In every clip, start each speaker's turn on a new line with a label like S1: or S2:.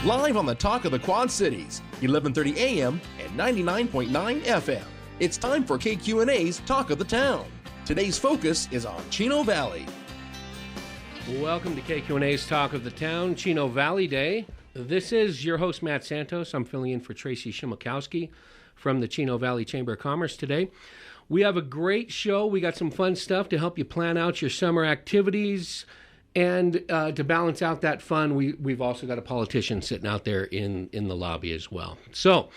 S1: Live on the Talk of the Quad Cities, 11:30 a.m. and 99.9 FM. It's time for KQNA's Talk of the Town. Today's focus is on Chino Valley.
S2: Welcome to KQNA's Talk of the Town, Chino Valley Day. This is your host, Matt Santos. I'm filling in for Tracy Shimokowski from the Chino Valley Chamber of Commerce today. We have a great show. We got some fun stuff to help you plan out your summer activities. And to balance out that fun, we've also got a politician sitting out there in the lobby as well. So,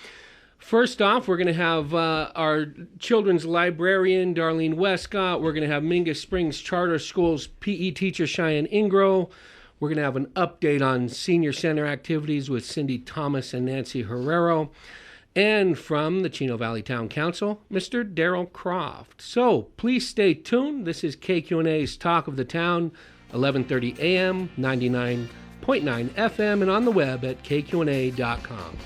S2: first off, we're going to have our children's librarian, Darlene Westcott. We're going to have Mingus Springs Charter School's PE teacher, Cheyenne Ingro. We're going to have an update on senior center activities with Cindy Thomas and Nancy Herrero. And from the Chino Valley Town Council, Mr. Darrell Croft. So, please stay tuned. This is KQNA's Talk of the Town, 11:30 a.m., 99.9 FM, and on the web at kqna.com.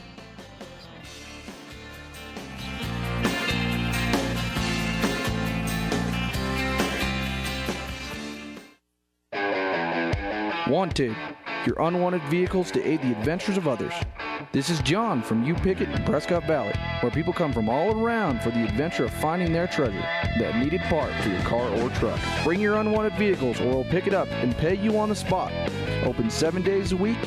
S3: Wanted, your unwanted vehicles to aid the adventures of others. This is John from U Pickett in Prescott Valley, where people come from all around for the adventure of finding their treasure, that needed part for your car or truck. Bring your unwanted vehicles or we'll pick it up and pay you on the spot. Open 7 days a week,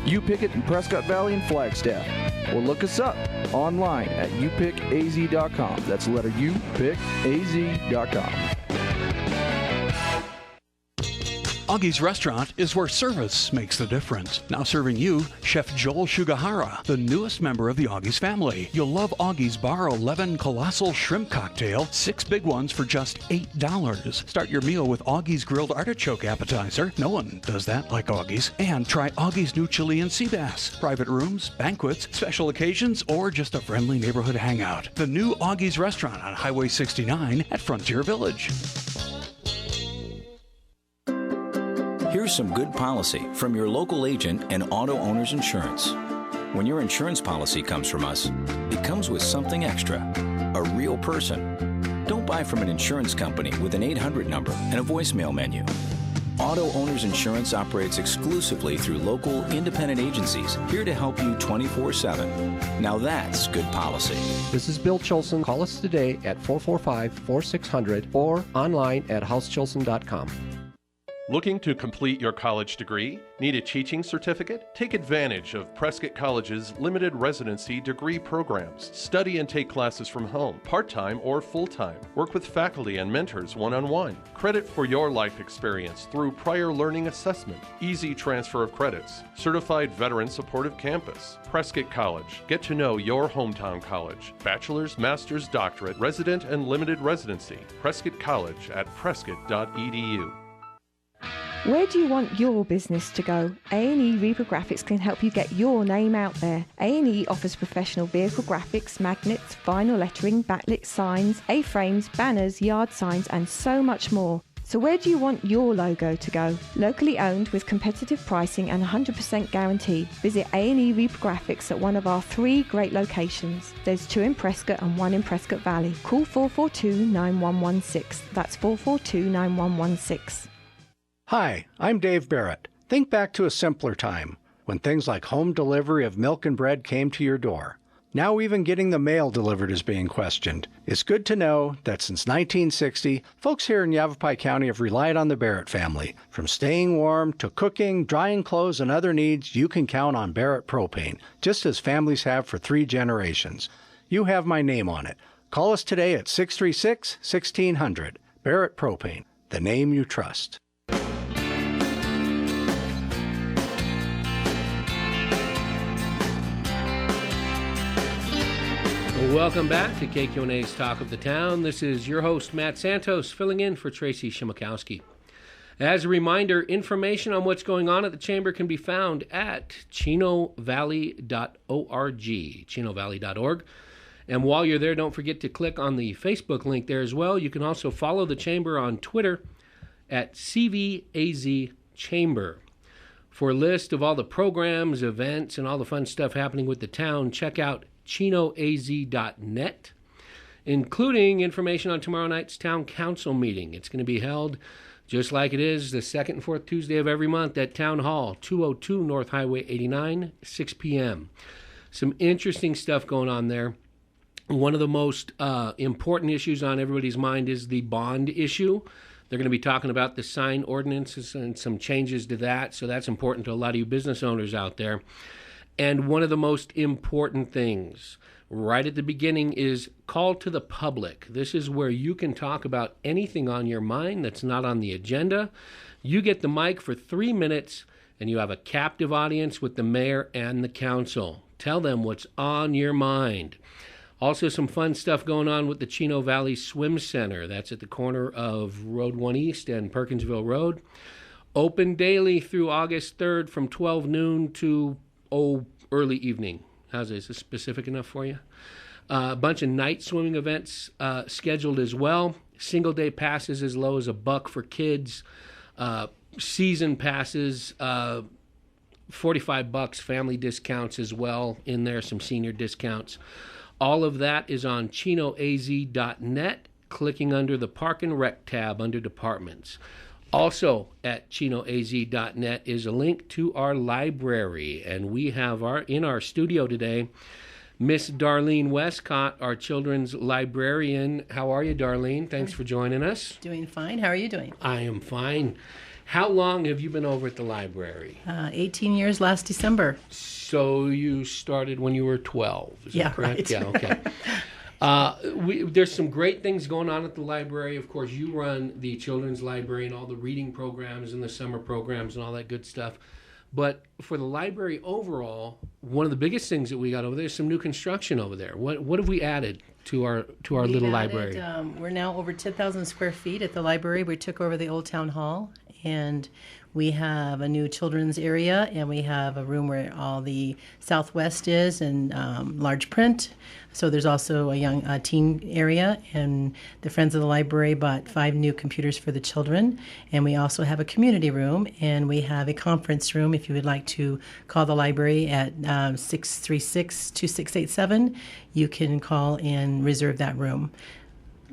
S3: U Pickett in Prescott Valley and Flagstaff. Or look us up online at upickaz.com. That's the letter U, pickaz.com.
S4: Augie's Restaurant is where service makes the difference. Now serving you, Chef Joel Shugahara, the newest member of the Augie's family. You'll love Augie's Bar 11 Colossal Shrimp Cocktail, 6 big ones for just $8. Start your meal with Augie's Grilled Artichoke Appetizer. No one does that like Augie's. And try Augie's new Chilean Sea Bass. Private rooms, banquets, special occasions, or just a friendly neighborhood hangout. The new Augie's Restaurant on Highway 69 at Frontier Village.
S5: Here's some good policy from your local agent and Auto Owners Insurance. When your insurance policy comes from us, it comes with something extra, a real person. Don't buy from an insurance company with an 800 number and a voicemail menu. Auto Owners Insurance operates exclusively through local independent agencies here to help you 24/7. Now that's good policy.
S6: This is Bill Chilson. Call us today at 445-4600 or online at housechilson.com.
S7: Looking to complete your college degree? Need a teaching certificate? Take advantage of Prescott College's limited residency degree programs. Study and take classes from home, part-time or full-time. Work with faculty and mentors one-on-one. Credit for your life experience through prior learning assessment. Easy transfer of credits. Certified veteran supportive campus. Prescott College. Get to know your hometown college. Bachelor's, master's, doctorate, resident and limited residency. Prescott College at prescott.edu.
S8: Where do you want your business to go? A&E Reprographics can help you get your name out there. A&E offers professional vehicle graphics, magnets, vinyl lettering, backlit signs, A-frames, banners, yard signs, and so much more. So where do you want your logo to go? Locally owned with competitive pricing and 100% guarantee. Visit A&E Reprographics at one of our 3 great locations. There's 2 in Prescott and 1 in Prescott Valley. Call 442-9116. That's 442-9116.
S9: Hi, I'm Dave Barrett. Think back to a simpler time, when things like home delivery of milk and bread came to your door. Now even getting the mail delivered is being questioned. It's good to know that since 1960, folks here in Yavapai County have relied on the Barrett family. From staying warm to cooking, drying clothes, and other needs, you can count on Barrett Propane, just as families have for 3 generations. You have my name on it. Call us today at 636-1600. Barrett Propane, the name you trust.
S2: Welcome back to KQNA's Talk of the Town. This is your host, Matt Santos, filling in for Tracy Shimokowski. As a reminder, information on what's going on at the Chamber can be found at chinovalley.org, chinovalley.org. And while you're there, don't forget to click on the Facebook link there as well. You can also follow the Chamber on Twitter at CVAZ Chamber. For a list of all the programs, events, and all the fun stuff happening with the town, check out chinoaz.net, including information on tomorrow night's town council meeting. It's going to be held just like it is the second and fourth Tuesday of every month at Town Hall, 202 North Highway 89, 6 p.m. Some interesting stuff going on there. One of the most important issues on everybody's mind is the bond issue. They're going to be talking about the sign ordinances and some changes to that, so that's important to a lot of you business owners out there. And one of the most important things right at the beginning is call to the public. This is where you can talk about anything on your mind that's not on the agenda. You get the mic for 3 minutes, and you have a captive audience with the mayor and the council. Tell them what's on your mind. Also, some fun stuff going on with the Chino Valley Swim Center. That's at the corner of Road 1 East and Perkinsville Road. Open daily through August 3rd from 12 noon to, early evening. How's this? Is this specific enough for you? A bunch of night swimming events scheduled as well. Single day passes as low as $1 for kids. Season passes, $45. Family discounts as well in there, some senior discounts. All of that is on chinoaz.net, clicking under the Park and Rec tab under Departments. Also at chinoaz.net is a link to our library, and we have in our studio today Miss Darlene Westcott, our children's librarian. How are you, Darlene? Thanks for joining us.
S10: Doing fine. How are you doing?
S2: I am fine. How long have you been over at the library?
S10: 18 years last December.
S2: So you started when you were 12, is that correct?
S10: Right.
S2: Yeah, okay. There's some great things going on at the library. Of course, you run the children's library and all the reading programs and the summer programs and all that good stuff. But for the library overall, one of the biggest things that we got over there is some new construction over there. What have we added to our little library?
S10: We're now over 10,000 square feet at the library. We took over the old town hall, and we have a new children's area, and we have a room where all the Southwest is and large print. So there's also a young teen area, and the Friends of the Library bought 5 new computers for the children. And we also have a community room, and we have a conference room. If you would like to call the library at 636-2687, you can call and reserve that room.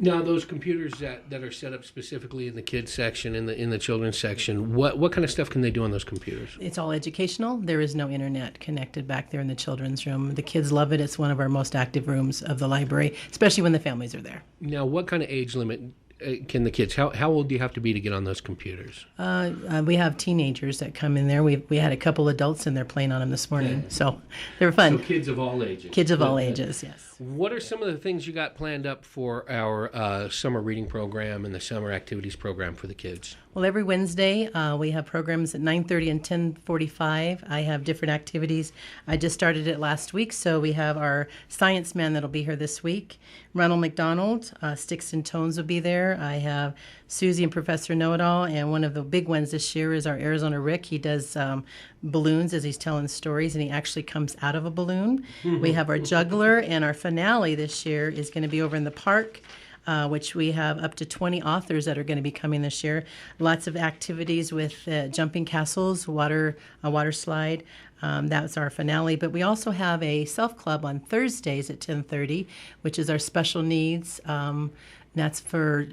S2: Now, those computers that are set up specifically in the kids section, in the children's section, what kind of stuff can they do on those computers?
S10: It's all educational. There is no internet connected back there in the children's room. The kids love it. It's one of our most active rooms of the library, especially when the families are there.
S2: Now, what kind of age limit can the kids, how old do you have to be to get on those computers?
S10: We have teenagers that come in there. We had a couple adults in there playing on them this morning, so they were fun.
S2: So kids of all ages.
S10: Kids of all ages, yes.
S2: What are some of the things you got planned up for our summer reading program and the summer activities program for the kids?
S10: Well, every Wednesday we have programs at 9:30 and 10:45. I have different activities. I just started it last week, so we have our science man that'll be here this week. Ronald McDonald, Sticks and Tones will be there. I have Susie and Professor Know-It-All, and one of the big ones this year is our Arizona Rick. He does balloons as he's telling stories, and he actually comes out of a balloon. We have our juggler, and our finale this year is going to be over in the park, which we have up to 20 authors that are going to be coming this year. Lots of activities with jumping castles, a water slide. That's our finale. But we also have a self club on Thursdays at 10:30, which is our special needs. That's for,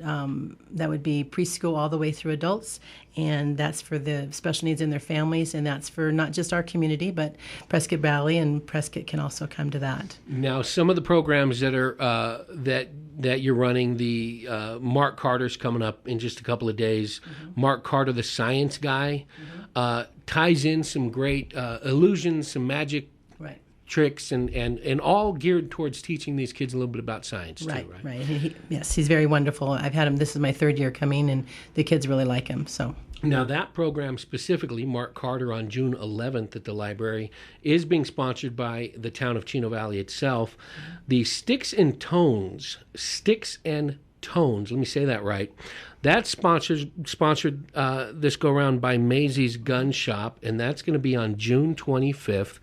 S10: that would be preschool all the way through adults, and that's for the special needs in their families, and that's for not just our community, but Prescott Valley, and Prescott can also come to that.
S2: Now, some of the programs that are that you're running, the Mark Carter's coming up in just a couple of days. Mark Carter, the science guy, ties in some great illusions, some magic tricks, and all geared towards teaching these kids a little bit about science, too, right?
S10: Right. Yes, he's very wonderful. I've had him, this is my 3rd year coming, and the kids really like him, so.
S2: Now, that program specifically, Mark Carter on June 11th at the library, is being sponsored by the town of Chino Valley itself. The Sticks and Tones, let me say that right. That's sponsored this go-around by Maisie's Gun Shop, and that's going to be on June 25th. Right.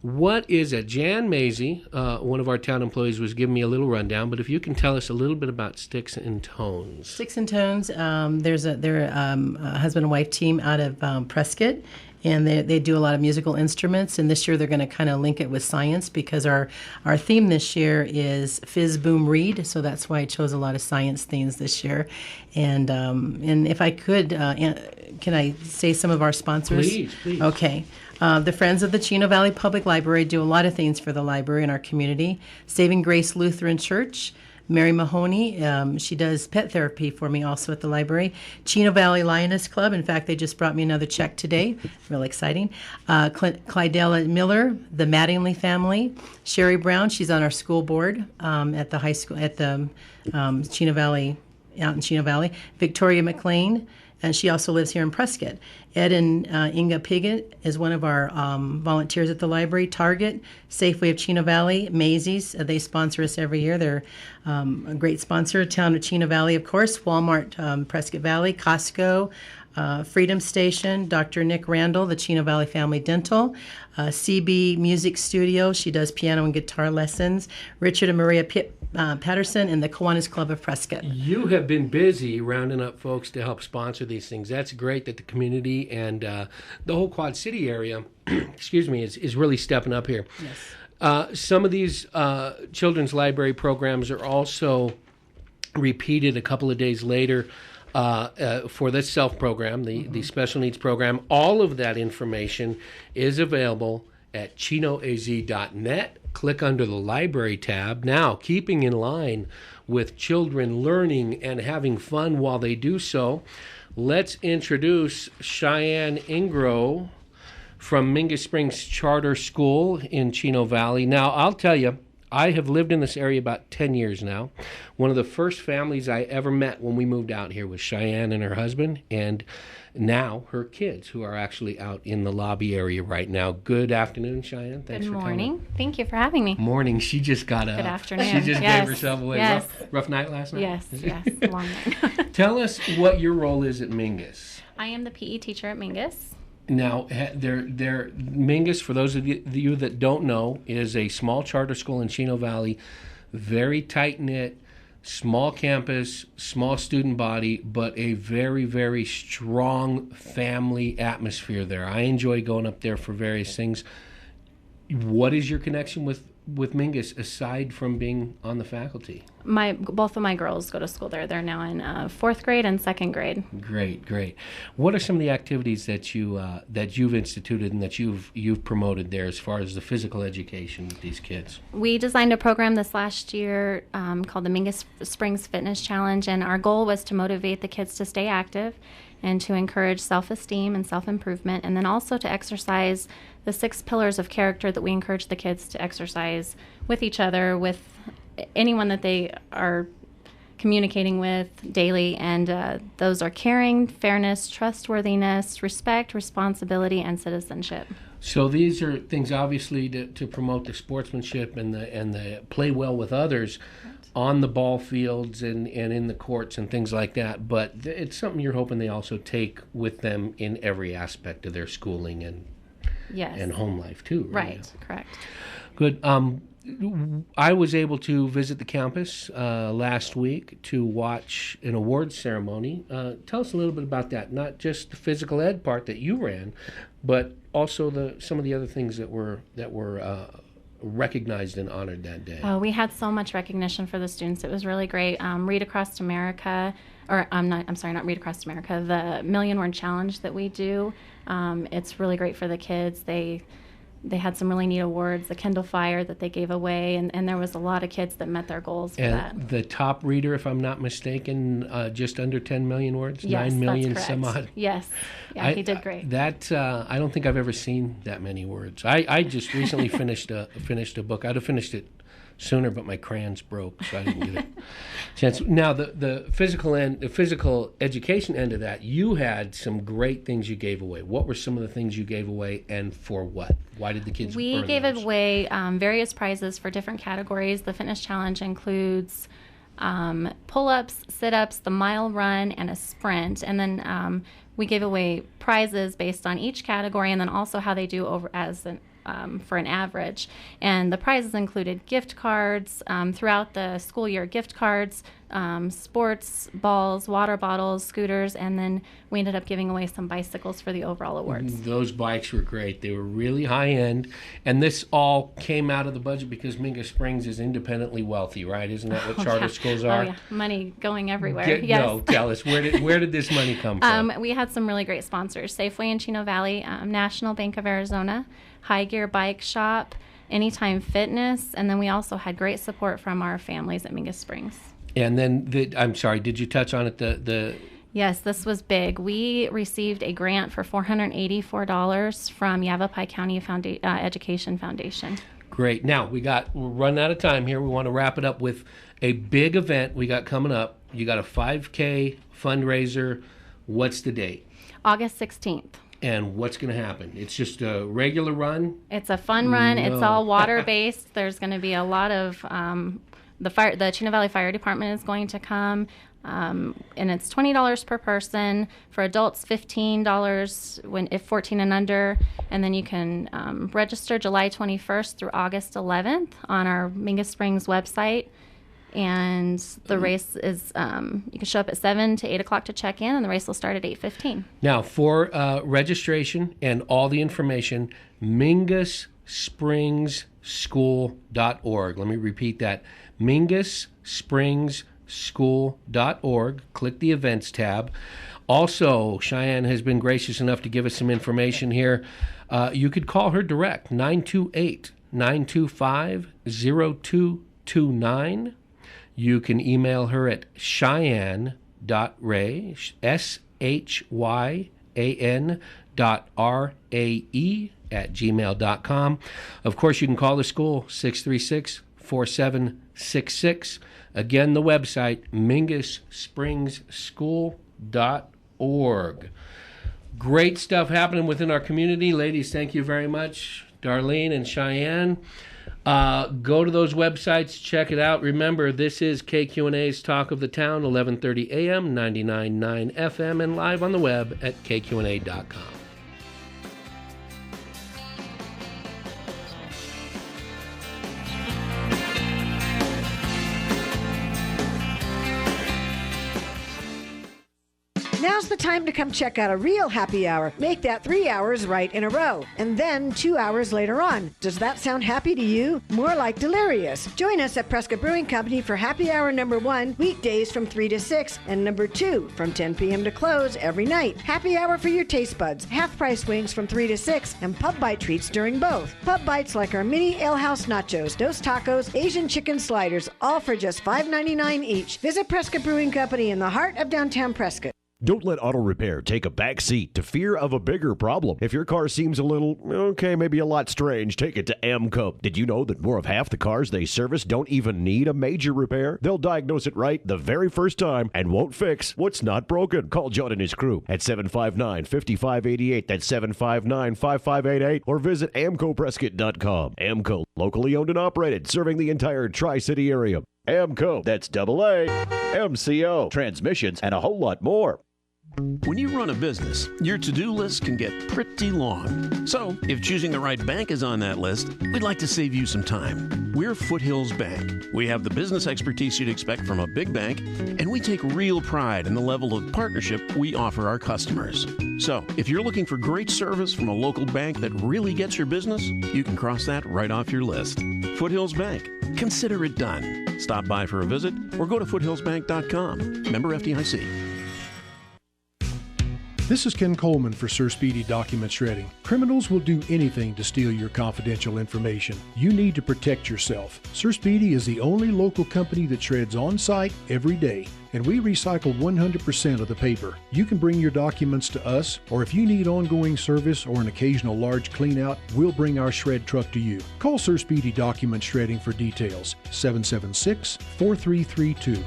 S2: What is it? Jan Maisie, one of our town employees, was giving me a little rundown, but if you can tell us a little bit about Sticks and Tones.
S10: Sticks and Tones, they're a husband and wife team out of Prescott, and they do a lot of musical instruments. And this year they're going to kind of link it with science, because our theme this year is Fizz Boom Read, so that's why I chose a lot of science themes this year. And if I could, can I say some of our sponsors?
S2: Please.
S10: Okay. The Friends of the Chino Valley Public Library do a lot of things for the library in our community. Saving Grace Lutheran Church, Mary Mahoney, she does pet therapy for me also at the library. Chino Valley Lioness Club, in fact, they just brought me another check today, really exciting. Clydella Miller, the Mattingly family. Sherry Brown, she's on our school board at the high school, at the Chino Valley, out in Chino Valley. Victoria McLean, and she also lives here in Prescott. Ed and Inga Piggott is one of our volunteers at the library. Target, Safeway of Chino Valley, Maisie's, they sponsor us every year. They're a great sponsor. Town of Chino Valley, of course. Walmart, Prescott Valley, Costco, Freedom Station, Dr. Nick Randall, the Chino Valley Family Dental, CB Music Studio, she does piano and guitar lessons, Richard and Maria Patterson, and the Kiwanis Club of Prescott.
S2: You have been busy rounding up folks to help sponsor these things. That's great that the community and the whole Quad City area, excuse me, is really stepping up here.
S10: Yes.
S2: Some of these children's library programs are also repeated a couple of days later for this SELF program, the special needs program. All of that information is available at chinoaz.net. Click under the library tab. Now, keeping in line with children learning and having fun while they do so, let's introduce Cheyenne Ingro from Mingus Springs Charter School in Chino Valley. Now, I'll tell you, I have lived in this area about 10 years now. One of the first families I ever met when we moved out here was Cheyenne and her husband, and now her kids, who are actually out in the lobby area right now. Good afternoon, Cheyenne. Thanks for coming.
S11: Good morning. Thank you for having me.
S2: Morning. She just got up.
S11: Good afternoon.
S2: She just
S11: Yes.
S2: gave herself away.
S11: Yes.
S2: Rough night last night?
S11: Yes, long night.
S2: Tell us what your role is at Mingus.
S11: I am the PE teacher at Mingus.
S2: Now, Mingus, for those of you that don't know, is a small charter school in Chino Valley, very tight-knit, small campus, small student body, but a very, very strong family atmosphere there. I enjoy going up there for various things. What is your connection with Mingus aside from being on the faculty?
S11: Both of my girls go to school there. They're now in 4th grade and 2nd grade.
S2: Great. What are some of the activities that you've instituted and that you've promoted there as far as the physical education of these kids?
S11: We designed a program this last year called the Mingus Springs Fitness Challenge, and our goal was to motivate the kids to stay active and to encourage self-esteem and self-improvement, and then also to exercise the 6 pillars of character that we encourage the kids to exercise with each other, with anyone that they are communicating with daily. And those are caring, fairness, trustworthiness, respect, responsibility, and citizenship.
S2: So these are things obviously to promote the sportsmanship and the play well with others on the ball fields and in the courts and things like that. But it's something you're hoping they also take with them in every aspect of their schooling and home life too.
S11: Right, correct.
S2: Good. I was able to visit the campus last week to watch an awards ceremony. Tell us a little bit about that, not just the physical ed part that you ran, but also some of the other things that were recognized and honored that day.
S11: We had so much recognition for the students. It was really great. Read Across America, not Read Across America, the Million Word Challenge that we do. It's really great for the kids. They had some really neat awards, the Kindle Fire that they gave away, and there was a lot of kids that met their goals for that.
S2: The top reader, if I'm not mistaken, just under 10 million words,
S11: yes,
S2: 9 million
S11: that's
S2: some
S11: correct.
S2: odd.
S11: Yes, yeah, he did great.
S2: I don't think I've ever seen that many words. I just recently finished a book. I'd have finished it sooner, but my crayons broke, so I didn't get a chance. Now, the physical education end of that, you had some great things you gave away. What were some of the things you gave away, and for what? Why did the kids
S11: We
S2: earn
S11: gave
S2: those?
S11: away various prizes for different categories. The fitness challenge includes pull-ups, sit-ups, the mile run, and a sprint. And then we gave away prizes based on each category, and then also how they do over for an average. And the prizes included gift cards throughout the school year, gift cards sports balls, water bottles, scooters, and then we ended up giving away some bicycles for the overall awards.
S2: Those bikes were great. They were really high end, and this all came out of the budget because Mingus Springs is independently wealthy, right? Isn't that what charter schools are?
S11: Oh, yeah. Money going everywhere. Yes.
S2: No, tell us, where did this money come from?
S11: We had some really great sponsors: Safeway in Chino Valley, National Bank of Arizona, High Gear Bike Shop, Anytime Fitness, and then we also had great support from our families at Mingus Springs.
S2: And then, I'm sorry, did you touch on it?
S11: Yes, this was big. We received a grant for $484 from Yavapai County Education Foundation.
S2: Great. Now, we're running out of time here. We want to wrap it up with a big event we got coming up. You got a 5K fundraiser. What's the date?
S11: August 16th.
S2: And what's going to happen? It's just a regular run?
S11: It's a fun run. No. It's all water-based. There's going to be a lot of... The Chino Valley Fire Department is going to come, and it's $20 per person. For adults, $15 if 14 and under. And then you can register July 21st through August 11th on our Mingus Springs website. And the race is, you can show up at 7 to 8 o'clock to check in, and the race will start at 8:15.
S2: Now, for registration and all the information, mingusspringschool.org. Let me repeat that. mingusspringschool.org. Click the events tab. Also, Cheyenne has been gracious enough to give us some information here. You could call her direct, 928-925-0229. You can email her at cheyenne.ray, SHYAN.RAE @gmail.com. Of course, you can call the school, 636-4766. Again, the website, mingusspringschool.org. Great stuff happening within our community. Ladies, thank you very much. Darlene and Cheyenne. Go to those websites, check it out. Remember, this is KQNA's Talk of the Town, 1130 AM, 99.9 FM, and live on the web at kqna.com.
S12: Now's the time to come check out a real happy hour. Make that 3 hours right in a row. And then 2 hours later on. Does that sound happy to you? More like delirious. Join us at Prescott Brewing Company for happy hour number 1, weekdays from 3 to 6, and number 2, from 10 p.m. to close every night. Happy hour for your taste buds. Half-price wings from 3 to 6, and pub bite treats during both. Pub bites like our mini Ale House nachos, Dos Tacos, Asian chicken sliders, all for just $5.99 each. Visit Prescott Brewing Company in the heart of downtown Prescott.
S13: Don't let auto repair take a back seat to fear of a bigger problem. If your car seems a little, maybe a lot strange, take it to AMCO. Did you know that more of half the cars they service don't even need a major repair? They'll diagnose it right the very first time and won't fix what's not broken. Call John and his crew at 759-5588. That's 759-5588. Or visit AMCOPrescott.com. AMCO, locally owned and operated, serving the entire Tri-City area. AMCO, that's AA, MCO, transmissions, and a whole lot more.
S14: When you run a business, your to-do list can get pretty long. So, if choosing the right bank is on that list, we'd like to save you some time. We're Foothills Bank. We have the business expertise you'd expect from a big bank, and we take real pride in the level of partnership we offer our customers. So, if you're looking for great service from a local bank that really gets your business, you can cross that right off your list. Foothills Bank. Consider it done. Stop by for a visit or go to foothillsbank.com. Member FDIC.
S15: This is Ken Coleman for Sir Speedy Document Shredding. Criminals will do anything to steal your confidential information. You need to protect yourself. Sir Speedy is the only local company that shreds on site every day, and we recycle 100% of the paper. You can bring your documents to us, or if you need ongoing service or an occasional large cleanout, we'll bring our shred truck to you. Call Sir Speedy Document Shredding for details. 776-4332.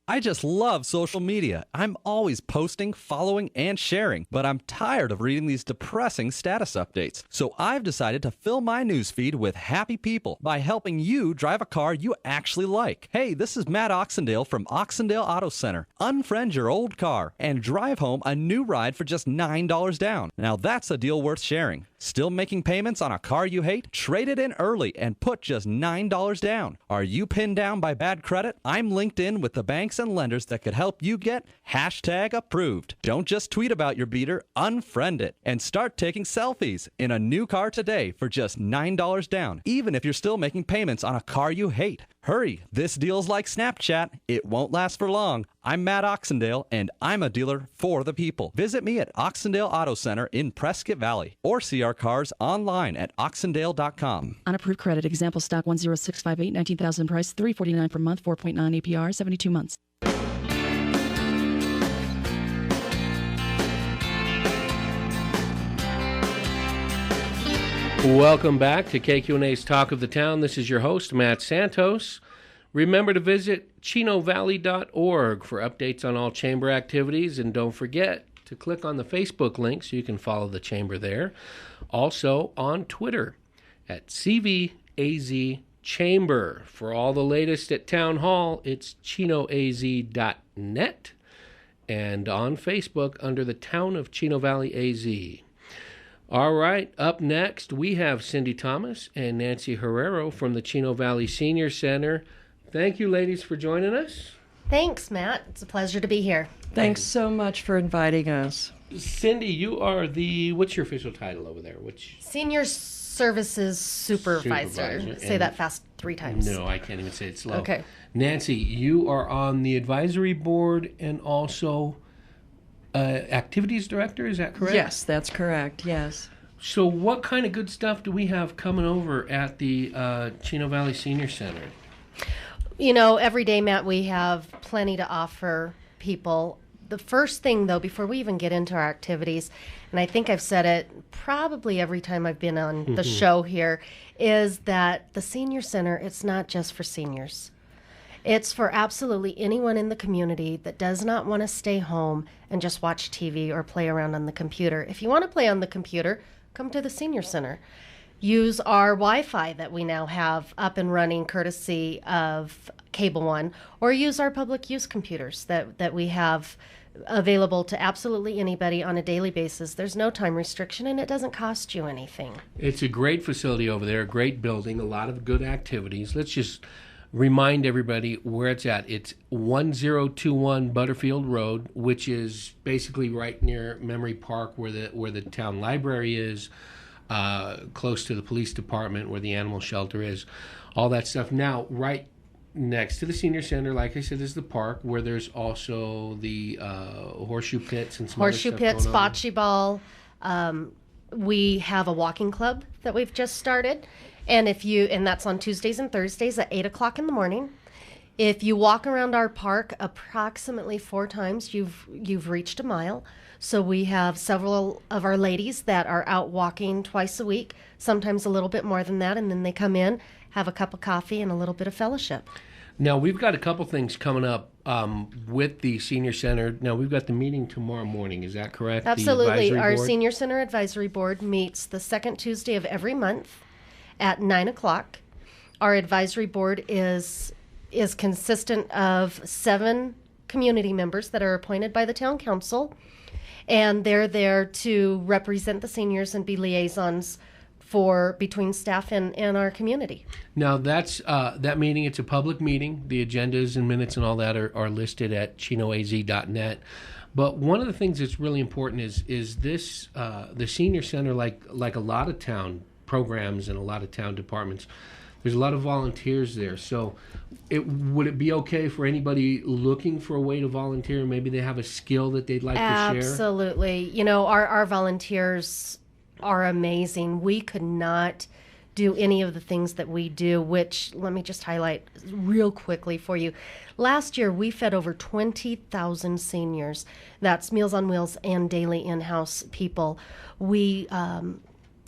S16: I just love social media. I'm always posting, following, and sharing, but I'm tired of reading these depressing status updates. So I've decided to fill my newsfeed with happy people by helping you drive a car you actually like. Hey, this is Matt Oxendale from Oxendale Auto Center. Unfriend your old car and drive home a new ride for just $9 down. Now that's a deal worth sharing. Still making payments on a car you hate? Trade it in early and put just $9 down. Are you pinned down by bad credit? I'm linked in with the banks and lenders that could help you get #approved. Don't just tweet about your beater, unfriend it, and start taking selfies in a new car today for just $9 down, even if you're still making payments on a car you hate. Hurry, this deal's like Snapchat. It won't last for long. I'm Matt Oxendale, and I'm a dealer for the people. Visit me at Oxendale Auto Center in Prescott Valley, or see our cars online at oxendale.com.
S17: Unapproved credit. Example stock 10658, 19,000 price, $349 per month, 4.9 APR, 72 months.
S2: Welcome back to KQNA's Talk of the Town. This is your host, Matt Santos. Remember to visit chinovalley.org for updates on all chamber activities, and don't forget to click on the Facebook link so you can follow the chamber there. Also on Twitter at CVAZ Chamber. For all the latest at Town Hall, it's chinoaz.net, and on Facebook under the Town of Chino Valley AZ. All right, up next, we have Cindy Thomas and Nancy Herrero from the Chino Valley Senior Center. Thank you, ladies, for joining us.
S18: Thanks, Matt. It's a pleasure to be here.
S19: Thanks so much for inviting us.
S2: Cindy, you are what's your official title over there?
S18: Senior Services Supervisor. Say that fast 3 times.
S2: No, I can't even say it slow.
S18: Okay.
S2: Nancy, you are on the advisory board and also activities director, is that correct?
S19: Yes, that's correct, yes.
S2: So what kind of good stuff do we have coming over at the Chino Valley Senior Center?
S18: You know, every day, Matt, we have plenty to offer people. The first thing, though, before we even get into our activities, and I think I've said it probably every time I've been on the show here, is that the Senior Center, it's not just for seniors. It's for absolutely anyone in the community that does not want to stay home and just watch TV or play around on the computer. If you want to play on the computer, come to the Senior Center. Use our Wi-Fi that we now have up and running courtesy of Cable One, or use our public use computers that we have available to absolutely anybody on a daily basis. There's no time restriction, and it doesn't cost you anything.
S2: It's a great facility over there, a great building, a lot of good activities. Let's just remind everybody where it's at. It's 1021 Butterfield Road, which is basically right near Memory Park, where the town library is, close to the police department, where the animal shelter is, all that stuff. Now, right next to the senior center, like I said, is the park, where there's also the horseshoe pits and some
S18: horseshoe
S2: other stuff
S18: pits,
S2: going on.
S18: bocce ball. We have a walking club that we've just started. And that's on Tuesdays and Thursdays at 8 o'clock in the morning. If you walk around our park approximately 4 times, you've reached a mile. So we have several of our ladies that are out walking twice a week, sometimes a little bit more than that, and then they come in, have a cup of coffee and a little bit of fellowship.
S2: Now, we've got a couple things coming up with the Senior Center. Now, we've got the meeting tomorrow morning. Is that correct?
S18: Absolutely.
S2: The
S18: Our
S2: advisory board?
S18: Senior Center Advisory Board meets the second Tuesday of every month at 9 o'clock. Our advisory board is consistent of 7 community members that are appointed by the town council, and they're there to represent the seniors and be liaisons between staff and our community.
S2: Now, that's that meeting. It's a public meeting. The agendas and minutes and all that are listed at chinoaz.net. But one of the things that's really important is this the Senior Center, like a lot of town programs and a lot of town departments, there's a lot of volunteers there. So would it be okay for anybody looking for a way to volunteer? Maybe they have a skill that they'd like to share?
S18: Absolutely. You know, our volunteers are amazing. We could not do any of the things that we do, which let me just highlight real quickly for you. Last year, we fed over 20,000 seniors. That's Meals on Wheels and daily in-house people. We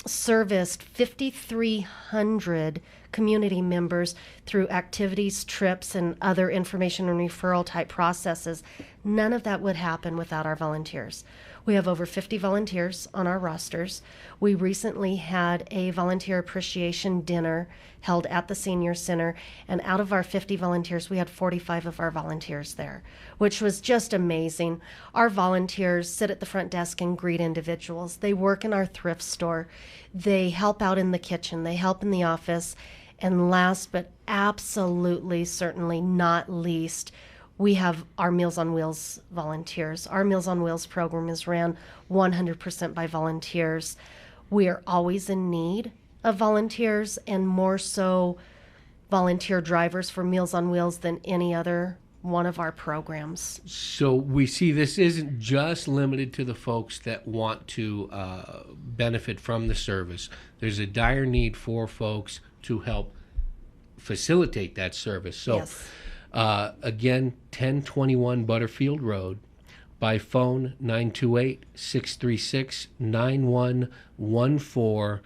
S18: serviced 5,300 community members through activities, trips, and other information and referral type processes. None of that would happen without our volunteers. We have over 50 volunteers on our rosters. We recently had a volunteer appreciation dinner held at the Senior Center, and out of our 50 volunteers, we had 45 of our volunteers there, which was just amazing. Our volunteers sit at the front desk and greet individuals. They work in our thrift store. They help out in the kitchen. They help in the office. And last but absolutely certainly not least, we have our Meals on Wheels volunteers. Our Meals on Wheels program is ran 100% by volunteers. We are always in need of volunteers, and more so volunteer drivers for Meals on Wheels than any other one of our programs.
S2: So we see this isn't just limited to the folks that want to benefit from the service. There's a dire need for folks to help facilitate that service. So
S18: yes.
S2: Again, 1021 Butterfield Road, by phone 928-636-9114.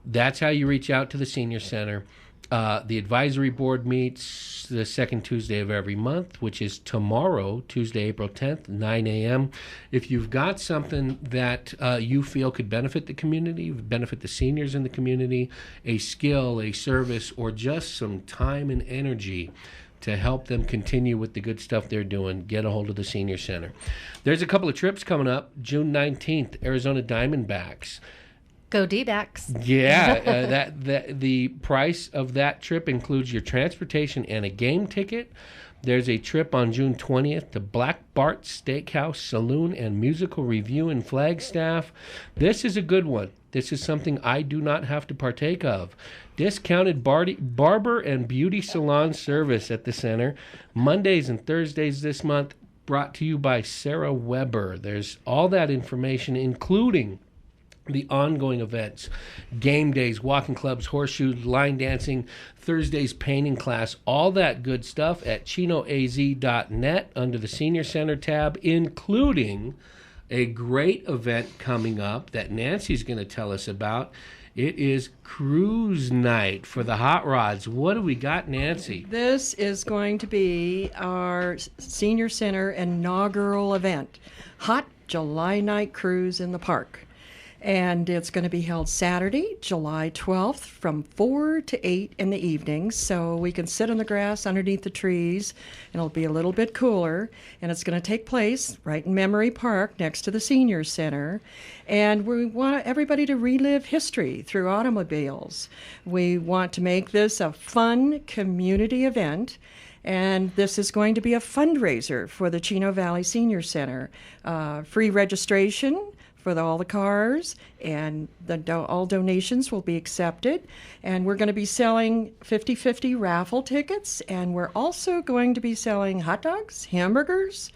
S2: That's how you reach out to the Senior Center. The advisory board meets the second Tuesday of every month, which is tomorrow, Tuesday, April 10th, 9 a.m. If you've got something that you feel could benefit the community, benefit the seniors in the community, a skill, a service, or just some time and energy to help them continue with the good stuff they're doing, get a hold of the Senior Center. There's a couple of trips coming up. June 19th, Arizona Diamondbacks.
S18: Go D-backs.
S2: Yeah, the price of that trip includes your transportation and a game ticket. There's a trip on June 20th to Black Bart Steakhouse, Saloon, and Musical Review in Flagstaff. This is a good one. This is something I do not have to partake of. Discounted barber and beauty salon service at the center, Mondays and Thursdays this month, brought to you by Sarah Weber. There's all that information, including the ongoing events, game days, walking clubs, horseshoes, line dancing, Thursday's painting class, all that good stuff at chinoaz.net under the Senior Center tab, including a great event coming up that Nancy's going to tell us about. It is cruise night for the hot rods. What do we got, Nancy?
S19: This is going to be our Senior Center inaugural event, Hot July Night Cruise in the Park. And it's going to be held Saturday, July 12th from 4 to 8 in the evening. So we can sit on the grass underneath the trees, and it'll be a little bit cooler. And it's going to take place right in Memory Park next to the Senior Center. And we want everybody to relive history through automobiles. We want to make this a fun community event. And this is going to be a fundraiser for the Chino Valley Senior Center. Free registration for all the cars, and all donations will be accepted. And we're going to be selling 50/50 raffle tickets, and we're also going to be selling hot dogs, hamburgers,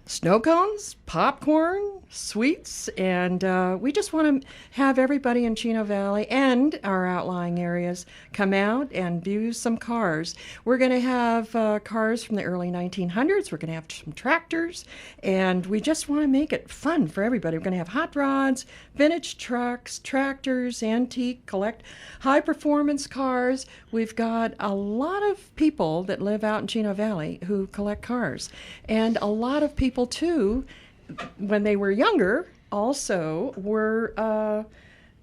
S19: snow cones, popcorn, sweets, and we just want to have everybody in Chino Valley and our outlying areas come out and view some cars. We're going to have cars from the early 1900s. We're going to have some tractors, and we just want to make it fun for everybody. We're going to have hot rods, vintage trucks, tractors, antique, high-performance cars. We've got a lot of people that live out in Chino Valley who collect cars, and a lot of people too, when they were younger, also were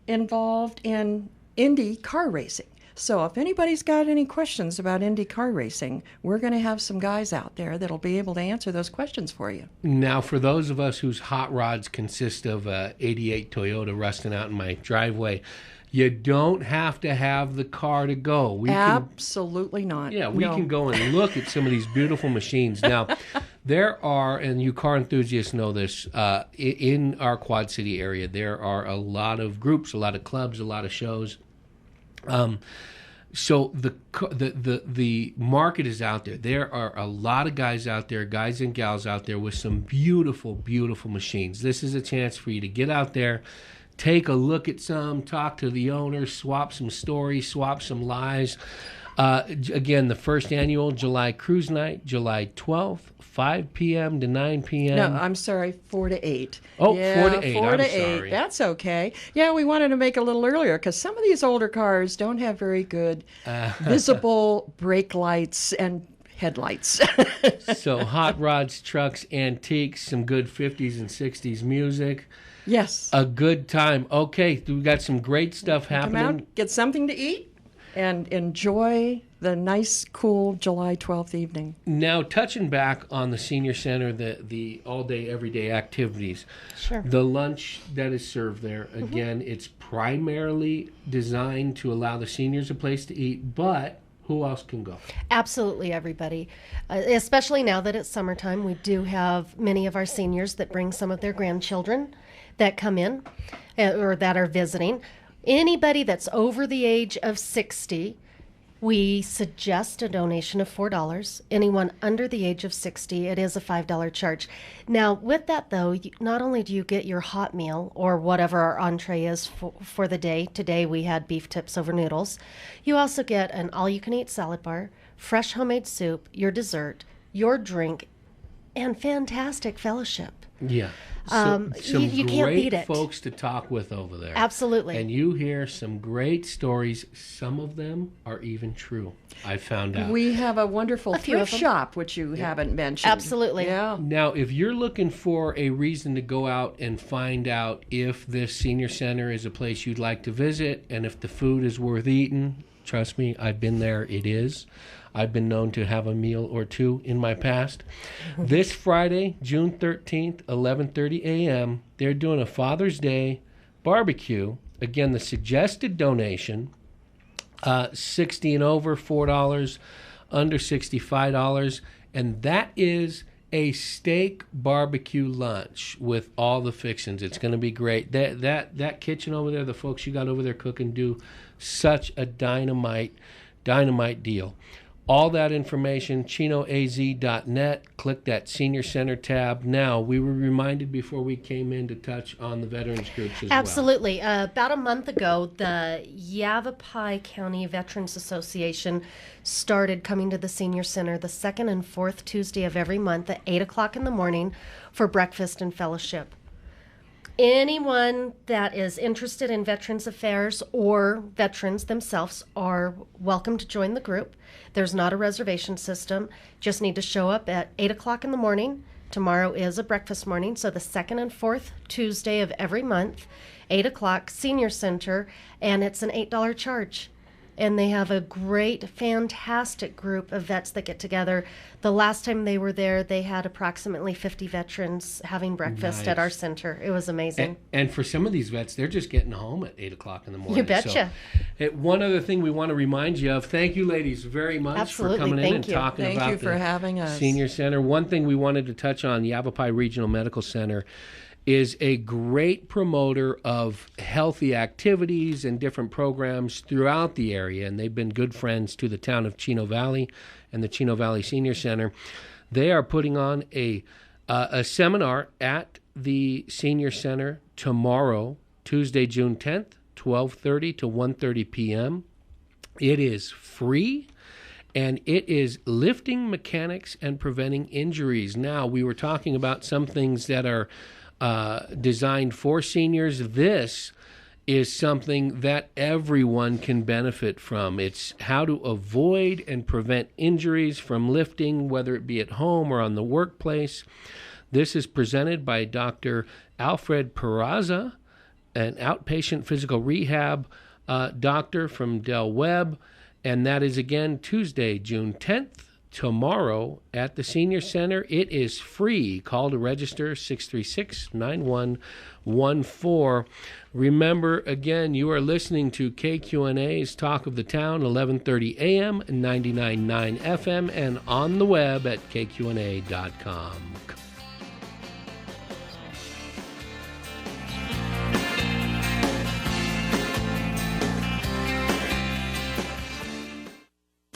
S19: involved in Indy car racing. So if anybody's got any questions about Indy car racing, we're going to have some guys out there that'll be able to answer those questions for you.
S2: Now, for those of us whose hot rods consist of a 88 Toyota rusting out in my driveway, you don't have to have the car to go.
S19: Absolutely not.
S2: Yeah, we can go and look at some of these beautiful machines. Now, there are, and you car enthusiasts know this, in our Quad City area, there are a lot of groups, a lot of clubs, a lot of shows. So the market is out there. There are a lot of guys out there, guys and gals out there with some beautiful, beautiful machines. This is a chance for you to get out there, take a look at some, talk to the owners, swap some stories, swap some lies. Again, the first annual July Cruise Night, July 12th, 5 p.m. to 9 p.m.
S19: No, I'm sorry, 4 to 8.
S2: Oh,
S19: yeah,
S2: 4 to 8.
S19: 4
S2: I'm
S19: to
S2: sorry.
S19: 8. That's okay. Yeah, we wanted to make it a little earlier because some of these older cars don't have very good visible brake lights and headlights.
S2: So hot rods, trucks, antiques, some good 50s and 60s music.
S19: Yes.
S2: A good time. Okay, we got some great stuff happening.
S19: Come out, get something to eat, and enjoy the nice, cool July 12th evening.
S2: Now, touching back on the Senior Center, the all-day, everyday activities.
S18: Sure.
S2: The lunch that is served there, again, it's primarily designed to allow the seniors a place to eat, but who else can go?
S18: Absolutely everybody. Especially now that it's summertime, we do have many of our seniors that bring some of their grandchildren that come in or that are visiting. Anybody that's over the age of 60, we suggest a donation of $4. Anyone under the age of 60, it is a $5 charge. Now, with that, though, not only do you get your hot meal or whatever our entree is for the day. Today, we had beef tips over noodles. You also get an all-you-can-eat salad bar, fresh homemade soup, your dessert, your drink, and fantastic fellowship.
S2: Yeah.
S18: Some you can't beat it.
S2: Folks to talk with over there.
S18: Absolutely.
S2: And you hear some great stories. Some of them are even true, I found out.
S19: We have a wonderful
S18: A few of
S19: thrift
S18: them.
S19: shop, which you haven't mentioned.
S18: Absolutely.
S19: Yeah.
S2: Now, if you're looking for a reason to go out and find out if this senior center is a place you'd like to visit and if the food is worth eating, trust me, I've been there. It is. I've been known to have a meal or two in my past. This Friday, June 13th, 11:30 a.m., they're doing a Father's Day barbecue. Again, the suggested donation, 60 and over, $4, under $65, and that is a steak barbecue lunch with all the fixings. It's going to be great. That kitchen over there, the folks you got over there cooking do such a dynamite deal. All that information, chinoaz.net. Click that Senior Center tab. Now, we were reminded before we came in to touch on the veterans groups as
S18: Absolutely. About a month ago, the Yavapai County Veterans Association started coming to the Senior Center the second and fourth Tuesday of every month at 8 o'clock in the morning for breakfast and fellowship. Anyone that is interested in Veterans Affairs or veterans themselves are welcome to join the group. There's not a reservation system. Just need to show up at 8 o'clock in the morning. Tomorrow is a breakfast morning, so the second and fourth Tuesday of every month, 8 o'clock, Senior Center, and it's an $8 charge. And they have a great, fantastic group of vets that get together. The last time they were there, they had approximately 50 veterans having breakfast at our center. It was amazing.
S2: And for some of these vets, they're just getting home at 8 o'clock in the morning.
S18: You betcha.
S2: So, one other thing we want to remind you of, thank you, ladies, very much
S18: Absolutely.
S2: for coming in and talking
S19: Thank
S2: about
S19: you for
S2: the
S19: having us.
S2: Senior Center. One thing we wanted to touch on, the Yavapai Regional Medical Center is a great promoter of healthy activities and different programs throughout the area, and they've been good friends to the town of Chino Valley and the Chino Valley Senior Center. They are putting on a seminar at the Senior Center tomorrow, Tuesday, June 10th, 12:30 to 1:30 p.m. It is free. And it is lifting mechanics and preventing injuries. Now, we were talking about some things that are designed for seniors. This is something that everyone can benefit from. It's how to avoid and prevent injuries from lifting, whether it be at home or on the workplace. This is presented by Dr. Alfred Peraza, an outpatient physical rehab doctor from Del Webb. And that is, again, Tuesday, June 10th, tomorrow at the Senior Center. It is free. Call to register, 636-9114. Remember, again, you are listening to KQNA's Talk of the Town, 11:30 a.m., 99.9 FM, and on the web at kqna.com.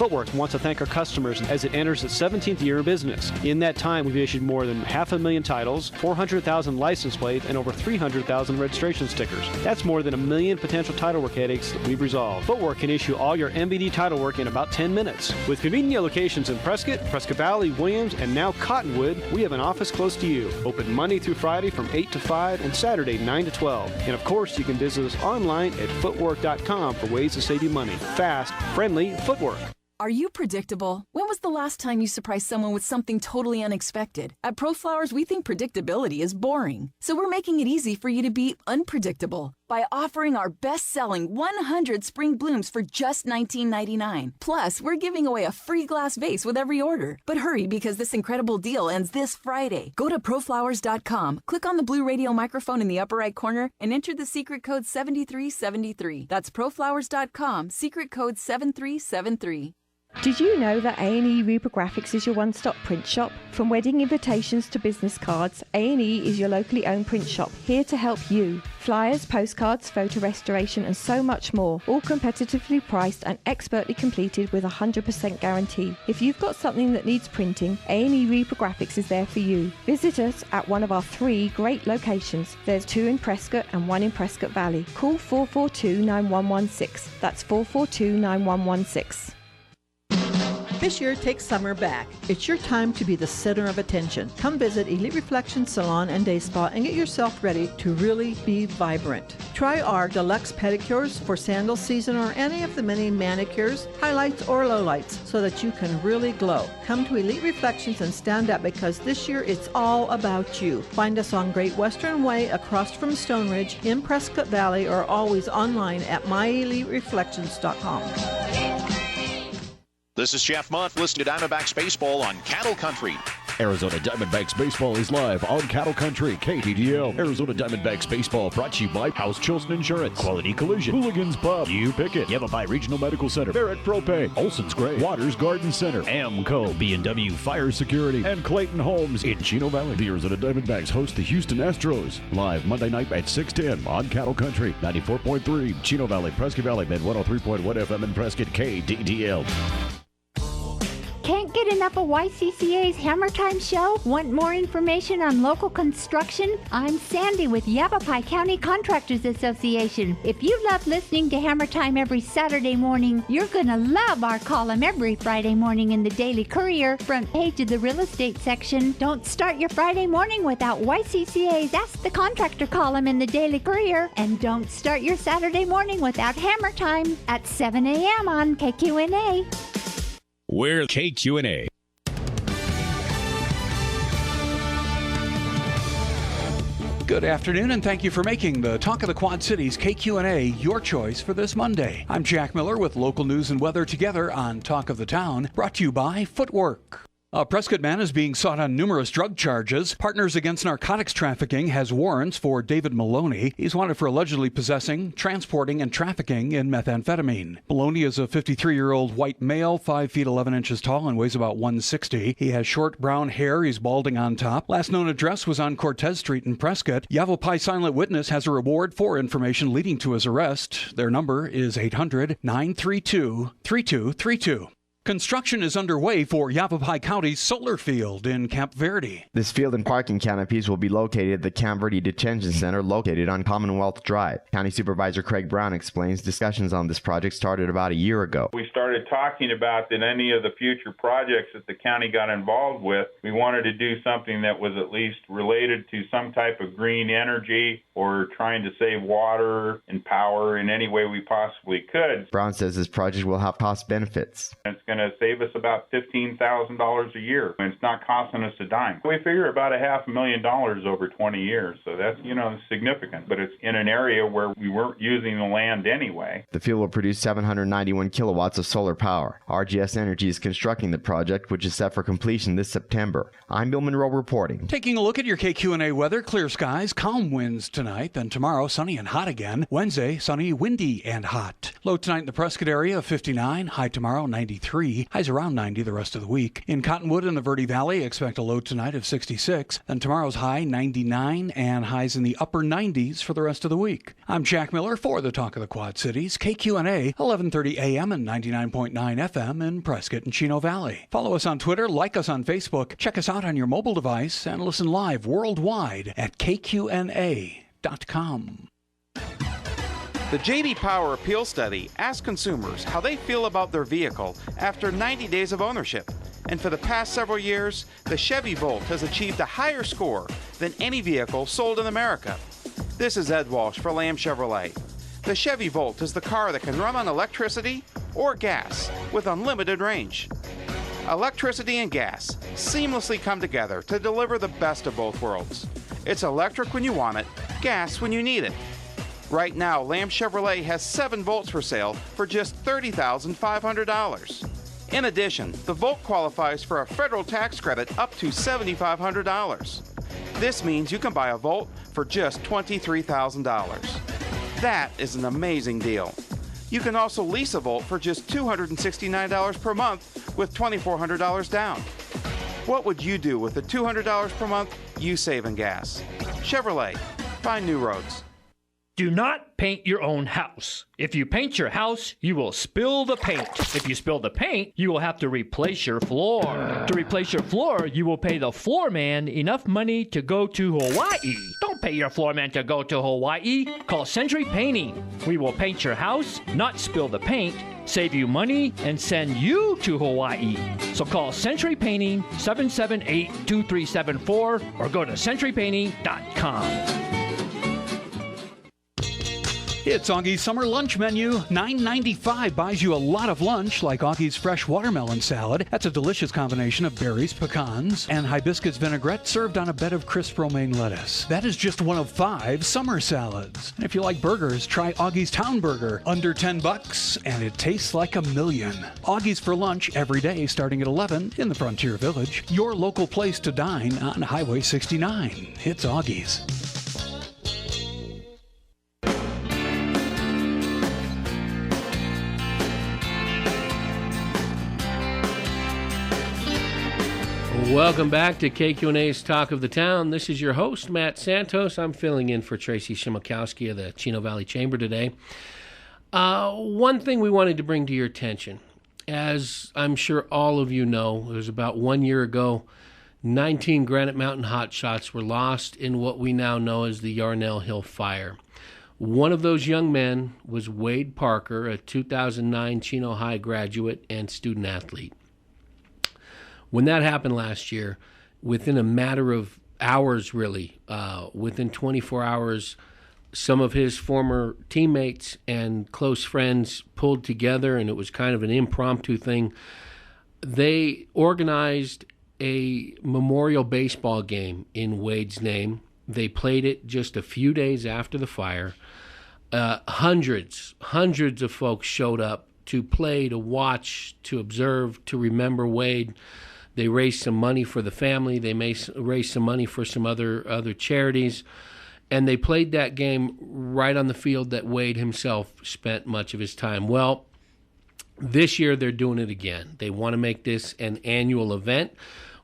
S20: Footwork wants to thank our customers as it enters its 17th year in business. In that time, we've issued more than 500,000 titles, 400,000 license plates, and over 300,000 registration stickers. That's more than 1 million potential title work headaches that we've resolved. Footwork can issue all your MVD title work in about 10 minutes. With convenient locations in Prescott, Prescott Valley, Williams, and now Cottonwood, we have an office close to you. Open Monday through Friday from 8 to 5 and Saturday 9 to 12. And of course, you can visit us online at footwork.com for ways to save you money. Fast, friendly Footwork.
S21: Are you predictable? When was the last time you surprised someone with something totally unexpected? At ProFlowers, we think predictability is boring. So we're making it easy for you to be unpredictable by offering our best-selling 100 spring blooms for just $19.99. Plus, we're giving away a free glass vase with every order. But hurry, because this incredible deal ends this Friday. Go to proflowers.com, click on the blue radio microphone in the upper right corner, and enter the secret code 7373. That's proflowers.com, secret code 7373.
S8: Did you know that A&E Reprographics is your one-stop print shop? From wedding invitations to business cards, A&E is your locally owned print shop, here to help you. Flyers, postcards, photo restoration and so much more, all competitively priced and expertly completed with a 100% guarantee. If you've got something that needs printing, A&E Reprographics is there for you. Visit us at one of our 3 great locations. There's 2 in Prescott and 1 in Prescott Valley. Call 442-9116. That's 442-9116.
S22: This year, take summer back. It's your time to be the center of attention. Come visit Elite Reflection Salon and Day Spa and get yourself ready to really be vibrant. Try our deluxe pedicures for sandal season or any of the many manicures, highlights, or lowlights so that you can really glow. Come to Elite Reflections and stand up because this year it's all about you. Find us on Great Western Way across from Stone Ridge in Prescott Valley or always online at myelitereflections.com.
S23: This is Jeff Mott. Listen to Diamondbacks Baseball on Cattle Country.
S13: Arizona Diamondbacks Baseball is live on Cattle Country, KTDL. Arizona Diamondbacks Baseball brought to you by House Chilson Insurance, Quality Collision, Hooligans Pub, You Pick It, Yavapai Regional Medical Center, Barrett Propane, Olson's Gray, Waters Garden Center, AMCO, B&W Fire Security, and Clayton Homes in Chino Valley. The Arizona Diamondbacks host the Houston Astros live Monday night at 6:10 on Cattle Country, 94.3 Chino Valley, Prescott Valley, and 103.1 FM in Prescott, KTDL.
S24: Can't get enough of YCCA's Hammer Time show? Want more information on local construction? I'm Sandy with Yavapai County Contractors Association. If you love listening to Hammer Time every Saturday morning, you're gonna love our column every Friday morning in the Daily Courier, front page of the real estate section. Don't start your Friday morning without YCCA's Ask the Contractor column in the Daily Courier. And don't start your Saturday morning without Hammer Time at 7 a.m. on KQNA.
S25: We're KQNA.
S4: Good afternoon, and thank you for making the Talk of the Quad Cities KQNA your choice for this Monday. I'm Jack Miller with local news and weather together on Talk of the Town, brought to you by Footwork. A Prescott man is being sought on numerous drug charges. Partners Against Narcotics Trafficking has warrants for David Maloney. He's wanted for allegedly possessing, transporting, and trafficking in methamphetamine. Maloney is a 53-year-old white male, 5 feet 11 inches tall, and weighs about 160. He has short brown hair. He's balding on top. Last known address was on Cortez Street in Prescott. Yavapai Silent Witness has a reward for information leading to his arrest. Their number is 800-932-3232. Construction is underway for Yavapai County's solar field in Camp Verde.
S26: This field and parking canopies will be located at the Camp Verde Detention Center located on Commonwealth Drive. County Supervisor Craig Brown explains discussions on this project started about a year ago.
S27: We started talking about that any of the future projects that the county got involved with, we wanted to do something that was at least related to some type of green energy or trying to save water and power in any way we possibly could.
S26: Brown says this project will have cost benefits.
S27: It's going to save us about $15,000 a year, and it's not costing us a dime. We figure about $500,000 over 20 years, so that's, significant, but it's in an area where we weren't using the land anyway.
S26: The field will produce 791 kilowatts of solar power. RGS Energy is constructing the project, which is set for completion this September. I'm Bill Monroe reporting.
S4: Taking a look at your KQNA weather, clear skies, calm winds tonight, then tomorrow sunny and hot again. Wednesday, sunny, windy, and hot. Low tonight in the Prescott area of 59, high tomorrow 93. 73. Highs around 90 the rest of the week. In Cottonwood and the Verde Valley, expect a low tonight of 66. Then tomorrow's high 99 and highs in the upper 90s for the rest of the week. I'm Jack Miller for the Talk of the Quad Cities, KQNA, 1130 AM and 99.9 FM in Prescott and Chino Valley. Follow us on Twitter, like us on Facebook, check us out on your mobile device, and listen live worldwide at KQNA.com.
S1: The J.D. Power Appeal Study asks consumers how they feel about their vehicle after 90 days of ownership. And for the past several years, the Chevy Volt has achieved a higher score than any vehicle sold in America. This is Ed Walsh for Lamb Chevrolet. The Chevy Volt is the car that can run on electricity or gas with unlimited range. Electricity and gas seamlessly come together to deliver the best of both worlds. It's electric when you want it, gas when you need it. Right now, Lamb Chevrolet has 7 Volts for sale for just $30,500. In addition, the Volt qualifies for a federal tax credit up to $7,500. This means you can buy a Volt for just $23,000. That is an amazing deal. You can also lease a Volt for just $269 per month with $2,400 down. What would you do with the $200 per month you save in gas? Chevrolet, find new roads.
S3: Do not paint your own house. If you paint your house, you will spill the paint. If you spill the paint, you will have to replace your floor. To replace your floor, you will pay the floor man enough money to go to Hawaii. Don't pay your floor man to go to Hawaii. Call Century Painting. We will paint your house, not spill the paint, save you money, and send you to Hawaii. So call Century Painting 778-2374 or go to centurypainting.com.
S4: It's Augie's Summer Lunch Menu. $9.95 buys you a lot of lunch, like Augie's Fresh Watermelon Salad. That's a delicious combination of berries, pecans, and hibiscus vinaigrette served on a bed of crisp romaine lettuce. That is just one of 5 summer salads. And if you like burgers, try Augie's Town Burger. Under $10, and it tastes like a million. Augie's for lunch every day starting at 11 in the Frontier Village. Your local place to dine on Highway 69. It's Augie's.
S2: Welcome back to KQNA's Talk of the Town. This is your host, Matt Santos. I'm filling in for Tracy Shimokowski of the Chino Valley Chamber today. One thing we wanted to bring to your attention, as I'm sure all of you know, it was about 1 year ago, 19 Granite Mountain hotshots were lost in what we now know as the Yarnell Hill Fire. One of those young men was Wade Parker, a 2009 Chino High graduate and student athlete. When that happened last year, within a matter of hours, really, within 24 hours, some of his former teammates and close friends pulled together, and it was kind of an impromptu thing. They organized a memorial baseball game in Wade's name. They played it just a few days after the fire. Hundreds of folks showed up to play, to watch, to observe, to remember Wade. They raised some money for the family. They raised some money for some other charities. And they played that game right on the field that Wade himself spent much of his time. Well, this year they're doing it again. They want to make this an annual event.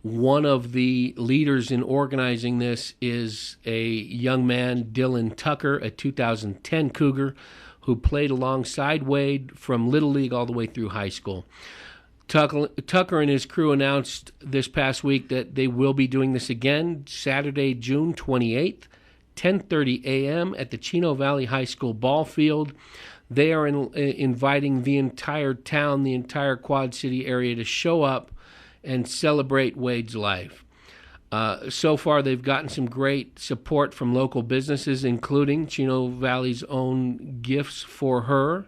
S2: One of the leaders in organizing this is a young man, Dylan Tucker, a 2010 Cougar, who played alongside Wade from Little League all the way through high school. Tucker and his crew announced this past week that they will be doing this again Saturday, June 28th, 10:30 a.m. at the Chino Valley High School ball field. They are inviting the entire town, the entire Quad City area to show up and celebrate Wade's life. So far, they've gotten some great support from local businesses, including Chino Valley's own Gifts for Her,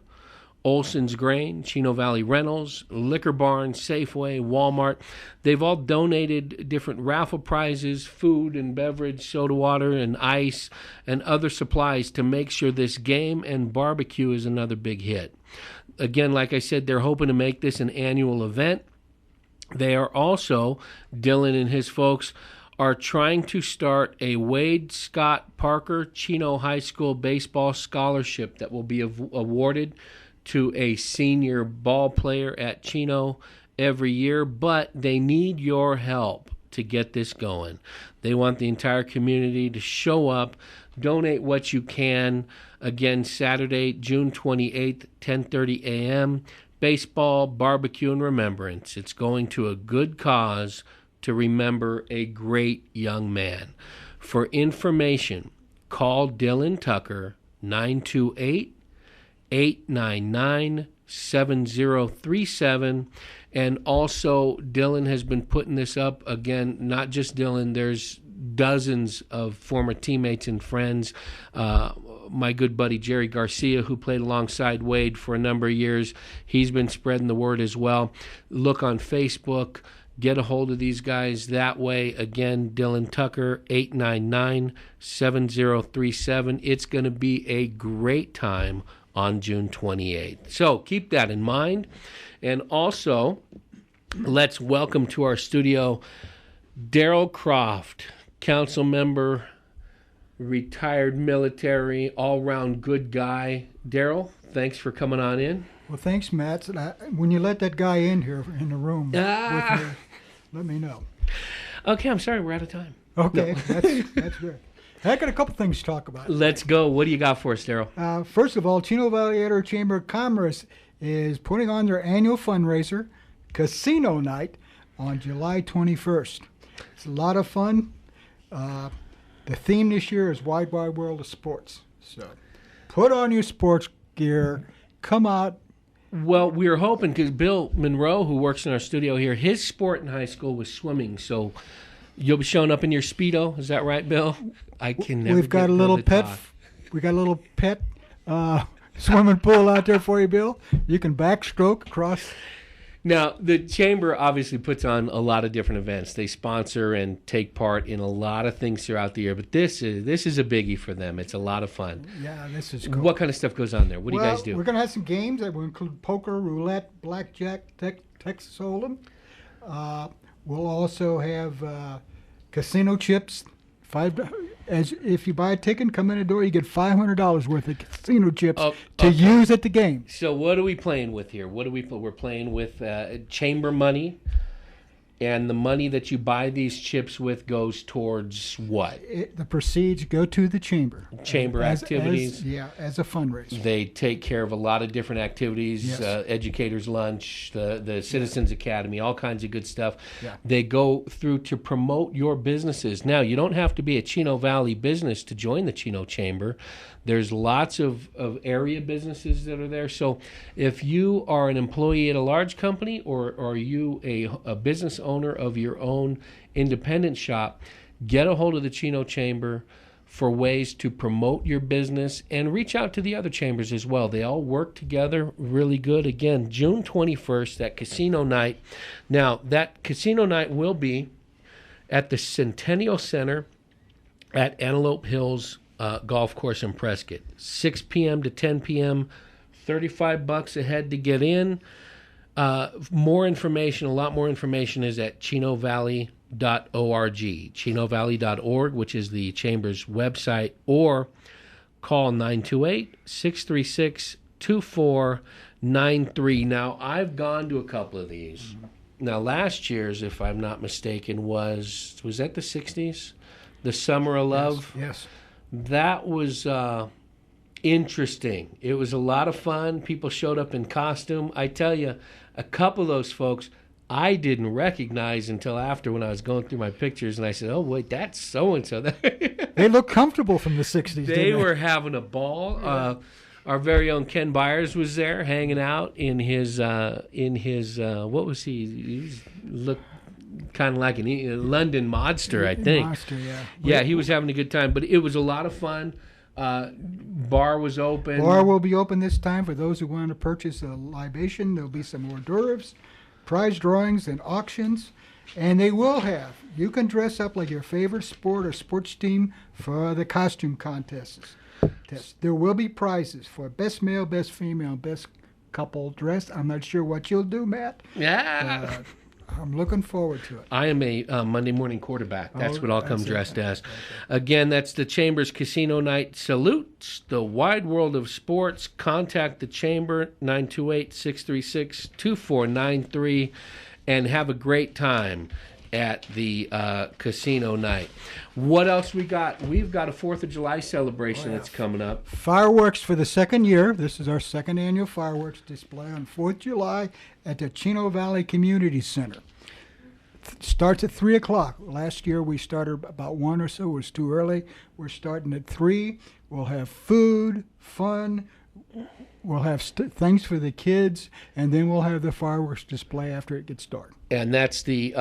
S2: Olson's Grain, Chino Valley Rentals, Liquor Barn, Safeway, Walmart. They've all donated different raffle prizes, food and beverage, soda water and ice, and other supplies to make sure this game and barbecue is another big hit. Again, like I said, they're hoping to make this an annual event. They are also, Dylan and his folks, are trying to start a Wade Scott Parker Chino High School baseball scholarship that will be awarded to a senior ball player at Chino every year, but they need your help to get this going. They want the entire community to show up, donate what you can. Again, Saturday, June 28th, 10:30 a.m., baseball, barbecue, and remembrance. It's going to a good cause to remember a great young man. For information, call Dylan Tucker, 928-899-7037. And also, Dylan has been putting this up. Again, not just Dylan, there's dozens of former teammates and friends. My good buddy Jerry Garcia, who played alongside Wade for a number of years, he's been spreading the word as well. Look on Facebook. Get a hold of these guys that way. Again, Dylan Tucker, 899-7037. It's going to be a great time on June 28th. So keep that in mind. And also, let's welcome to our studio Daryl Croft, council member, retired military, all-round good guy. Daryl, thanks for coming on in.
S5: Well, thanks, Matt. When you let that guy in here in the room with me, let me know.
S2: Okay, I'm sorry, we're out of time.
S5: Okay,
S2: No.
S5: that's good. I got a couple things to talk about.
S2: Let's go. What do you got for us, Daryl?
S5: First of all, Chino Valley Area Chamber of Commerce is putting on their annual fundraiser, Casino Night, on July 21st. It's a lot of fun. The theme this year is Wide Wide World of Sports. So put on your sports gear, come out.
S2: Well, we were hoping, because Bill Monroe, who works in our studio here, his sport in high school was swimming, so you'll be showing up in your Speedo. Is that right, Bill? I can never
S5: We've got
S2: get
S5: a little
S2: Bill to
S5: pet.
S2: talk.
S5: We got a little pet swimming pool out there for you, Bill. You can backstroke across.
S2: Now, the Chamber obviously puts on a lot of different events. They sponsor and take part in a lot of things throughout the year, but this is a biggie for them. It's a lot of fun.
S5: Yeah, this is cool.
S2: What kind of stuff goes on there? What do you guys do?
S5: We're going to have some games that will include poker, roulette, blackjack, Texas Hold'em. We'll also have casino chips. If you buy a ticket, come in the door, you get $500 worth of casino chips to use at the game.
S2: So what are we playing with here? We're playing with chamber money, and the money that you buy these chips with goes towards what?
S5: The proceeds go to the chamber.
S2: Chamber activities.
S5: As a fundraiser.
S2: They take care of a lot of different activities,
S5: Yes.
S2: Educators Lunch, the Citizens Academy, all kinds of good stuff.
S5: Yeah.
S2: They go through to promote your businesses. Now, you don't have to be a Chino Valley business to join the Chino Chamber. There's lots of area businesses that are there. So if you are an employee at a large company, or are you a business owner of your own independent shop, get a hold of the Chino Chamber for ways to promote your business, and reach out to the other chambers as well. They all work together really good. Again, June 21st, that casino night. Now, that casino night will be at the Centennial Center at Antelope Hills Golf Course in Prescott. 6 p.m. to 10 p.m., $35 a head to get in. More information, a lot more information is at chinovalley.org, chinovalley.org, which is the Chamber's website, or call 928-636-2493. Now, I've gone to a couple of these. Mm-hmm. Now, last year's, if I'm not mistaken, was that the 60s? The Summer of Love?
S5: Yes.
S2: That was interesting. It was a lot of fun. People showed up in costume. I tell you, a couple of those folks I didn't recognize until after, when I was going through my pictures, and I said, oh, wait, that's so-and-so.
S5: They look comfortable from the 60s,
S2: They were having a ball. Yeah. Our very own Ken Byers was there hanging out in his what was he? He looked kind of like a London Modster, I think.
S5: Monster, yeah.
S2: Yeah, he was having a good time, but it was a lot of fun. Bar was open.
S5: Bar will be open this time for those who want to purchase a libation. There'll be some hors d'oeuvres, prize drawings, and auctions. And they will have, you can dress up like your favorite sport or sports team for the costume contests. There will be prizes for best male, best female, best couple dress. I'm not sure what you'll do, Matt.
S2: Yeah.
S5: I'm looking forward to it.
S2: I am a Monday morning quarterback. That's what I'll come dressed as.
S5: Okay.
S2: Again, that's the Chamber's Casino Night. Salutes the wide world of sports. Contact the Chamber, 928-636-2493, and have a great time at the casino night. What else we got? We've got a 4th of July celebration that's coming up.
S5: Fireworks for the second year. This is our second annual fireworks display on 4th of July at the Chino Valley Community Center. Starts at 3 o'clock. Last year we started about 1 or so. It was too early. We're starting at 3. We'll have food, fun. We'll have things for the kids, and then we'll have the fireworks display after it gets dark.
S2: And that's the